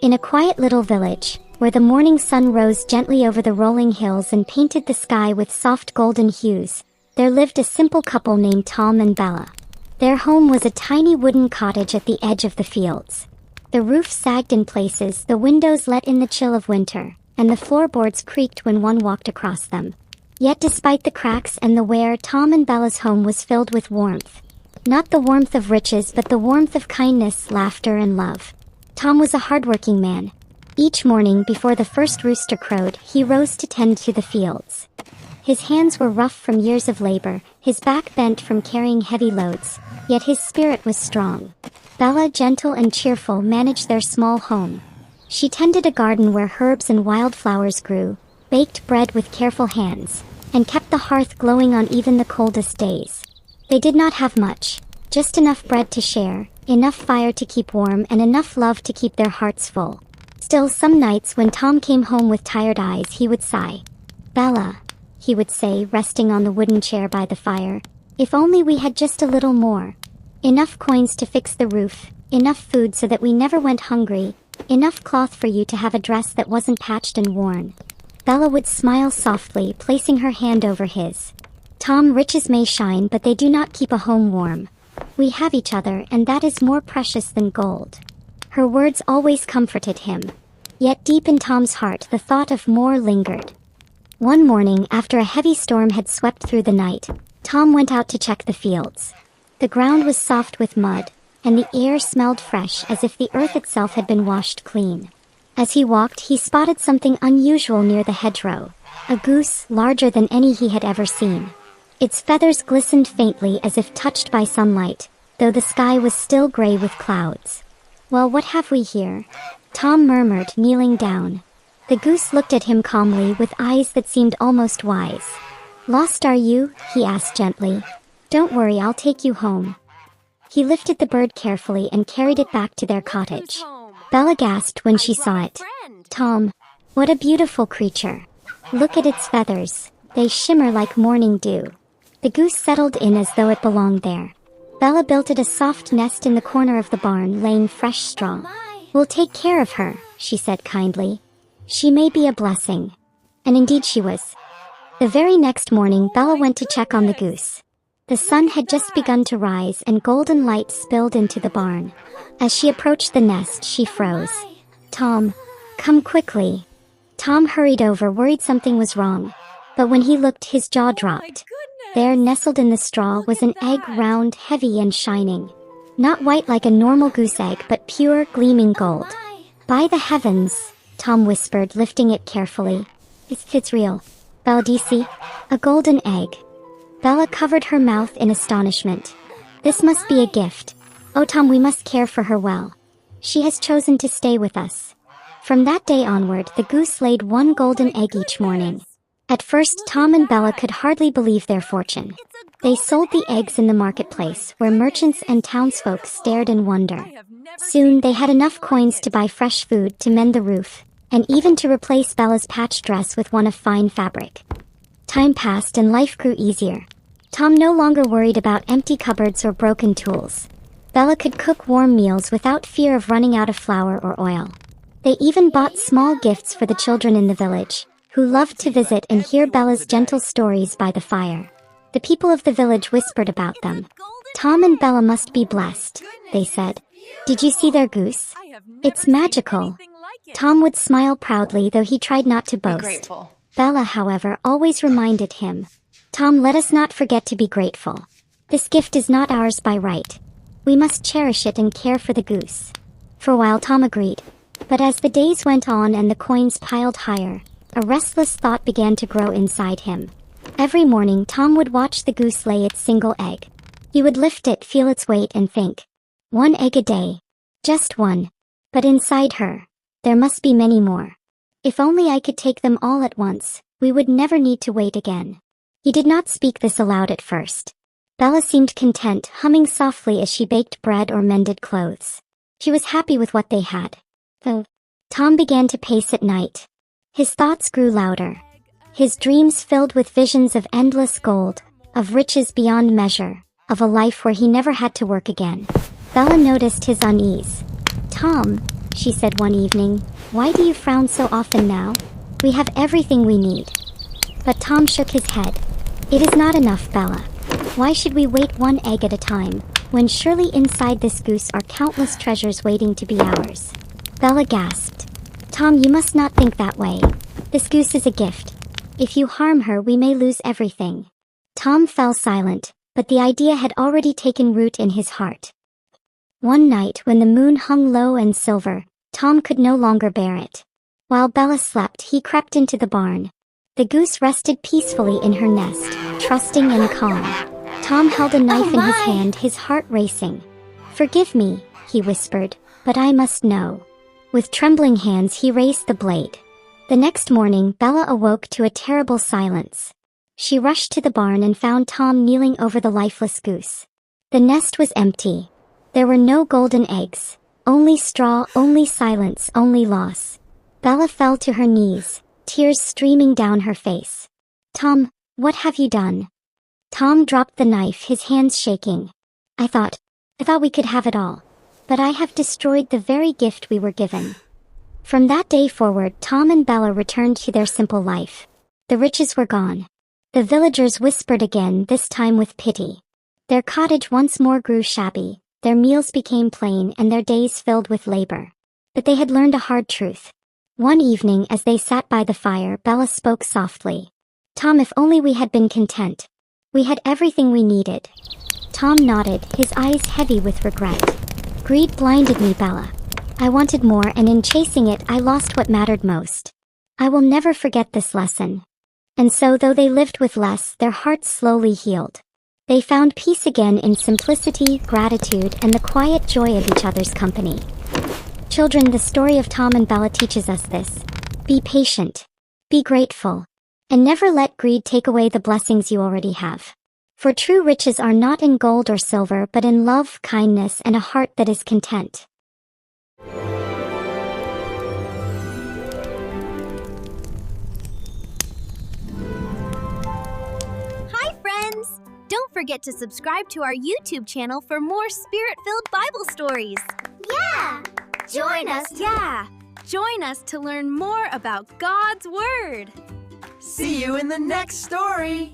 In a quiet little village, where the morning sun rose gently over the rolling hills and painted the sky with soft golden hues, there lived a simple couple named Tom and Bella. Their home was a tiny wooden cottage at the edge of the fields. The roof sagged in places, the windows let in the chill of winter, and the floorboards creaked when one walked across them. Yet despite the cracks and the wear, Tom and Bella's home was filled with warmth. Not the warmth of riches, but the warmth of kindness, laughter, and love. Tom was a hardworking man. Each morning before the first rooster crowed, he rose to tend to the fields. His hands were rough from years of labor, his back bent from carrying heavy loads, yet his spirit was strong. Bella, gentle and cheerful, managed their small home. She tended a garden where herbs and wildflowers grew, baked bread with careful hands, and kept the hearth glowing on even the coldest days. They did not have much, just enough bread to share, enough fire to keep warm, and enough love to keep their hearts full. Still, some nights when Tom came home with tired eyes, he would sigh. "Bella," he would say, resting on the wooden chair by the fire, "if only we had just a little more. Enough coins to fix the roof, enough food so that we never went hungry, enough cloth for you to have a dress that wasn't patched and worn." Bella would smile softly, placing her hand over his. "Tom, riches may shine, but they do not keep a home warm. We have each other, and that is more precious than gold." Her words always comforted him. Yet deep in Tom's heart, the thought of more lingered. One morning, after a heavy storm had swept through the night, Tom went out to check the fields. The ground was soft with mud, and the air smelled fresh, as if the earth itself had been washed clean. As he walked, he spotted something unusual near the hedgerow. A goose, larger than any he had ever seen. Its feathers glistened faintly as if touched by sunlight, though the sky was still gray with clouds. "Well, what have we here?" Tom murmured, kneeling down. The goose looked at him calmly with eyes that seemed almost wise. "Lost are you?" he asked gently. "Don't worry, I'll take you home." He lifted the bird carefully and carried it back to their cottage. Bella gasped when she saw it. "Tom, what a beautiful creature. Look at its feathers. They shimmer like morning dew." The goose settled in as though it belonged there. Bella built it a soft nest in the corner of the barn, laying fresh straw. "We'll take care of her," she said kindly. "She may be a blessing." And indeed she was. The very next morning, Bella went to check on the goose. The sun had just begun to rise and golden light spilled into the barn. As she approached the nest, she froze. "Tom, come quickly." Tom hurried over, worried something was wrong. But when he looked, his jaw dropped. There, nestled in the straw, was an egg, round, heavy, and shining. Not white like a normal goose egg, but pure, gleaming gold. "By the heavens," Tom whispered, lifting it carefully. It's real. Bella, do you see? A golden egg." Bella covered her mouth in astonishment. "This must be a gift. Oh, Tom, we must care for her well. She has chosen to stay with us." From that day onward, the goose laid one golden egg each morning. At first, Tom and Bella could hardly believe their fortune. They sold the eggs in the marketplace, where merchants and townsfolk stared in wonder. Soon, they had enough coins to buy fresh food, to mend the roof, and even to replace Bella's patched dress with one of fine fabric. Time passed and life grew easier. Tom no longer worried about empty cupboards or broken tools. Bella could cook warm meals without fear of running out of flour or oil. They even bought small gifts for the children in the village, who loved to visit and hear Bella's gentle stories by the fire. The people of the village whispered about them. "Tom and Bella must be blessed," they said. "Did you see their goose? It's magical." Tom would smile proudly, though he tried not to boast. Bella, however, always reminded him, "Tom, let us not forget to be grateful. This gift is not ours by right. We must cherish it and care for the goose." For a while Tom agreed. But as the days went on and the coins piled higher, a restless thought began to grow inside him. Every morning Tom would watch the goose lay its single egg. He would lift it, feel its weight, and think, "One egg a day. Just one. But inside her, there must be many more. If only I could take them all at once, we would never need to wait again." He did not speak this aloud at first. Bella seemed content, humming softly as she baked bread or mended clothes. She was happy with what they had. Though Tom began to pace at night. His thoughts grew louder. His dreams filled with visions of endless gold, of riches beyond measure, of a life where he never had to work again. Bella noticed his unease. "Tom, she said one evening. Why do you frown so often now? We have everything we need. But Tom shook his head. It is not enough, Bella. Why should we wait one egg at a time, when surely inside this goose are countless treasures waiting to be ours? Bella gasped. Tom, you must not think that way. This goose is a gift. If you harm her, we may lose everything. Tom fell silent, but the idea had already taken root in his heart. One night when the moon hung low and silver, Tom could no longer bear it. While Bella slept, he crept into the barn. The goose rested peacefully in her nest, trusting and calm. Tom held a knife in his hand, his heart racing. Forgive me, he whispered, but I must know. With trembling hands he raised the blade. The next morning Bella awoke to a terrible silence. She rushed to the barn and found Tom kneeling over the lifeless goose. The nest was empty. There were no golden eggs. Only straw, only silence, only loss. Bella fell to her knees, tears streaming down her face. Tom, what have you done? Tom dropped the knife, his hands shaking. I thought we could have it all. But I have destroyed the very gift we were given. From that day forward, Tom and Bella returned to their simple life. The riches were gone. The villagers whispered again, this time with pity. Their cottage once more grew shabby, their meals became plain and their days filled with labor. But they had learned a hard truth. One evening as they sat by the fire, Bella spoke softly. Tom, if only we had been content. We had everything we needed. Tom nodded, his eyes heavy with regret. Greed blinded me, Bella. I wanted more, and in chasing it I lost what mattered most. I will never forget this lesson. And so though they lived with less, their hearts slowly healed. They found peace again in simplicity, gratitude, and the quiet joy of each other's company. Children, the story of Tom and Bella teaches us this. Be patient. Be grateful. And never let greed take away the blessings you already have. For true riches are not in gold or silver, but in love, kindness, and a heart that is content. Hi, friends! Don't forget to subscribe to our YouTube channel for more spirit-filled Bible stories. Yeah! Join us! Join us to learn more about God's Word. See you in the next story!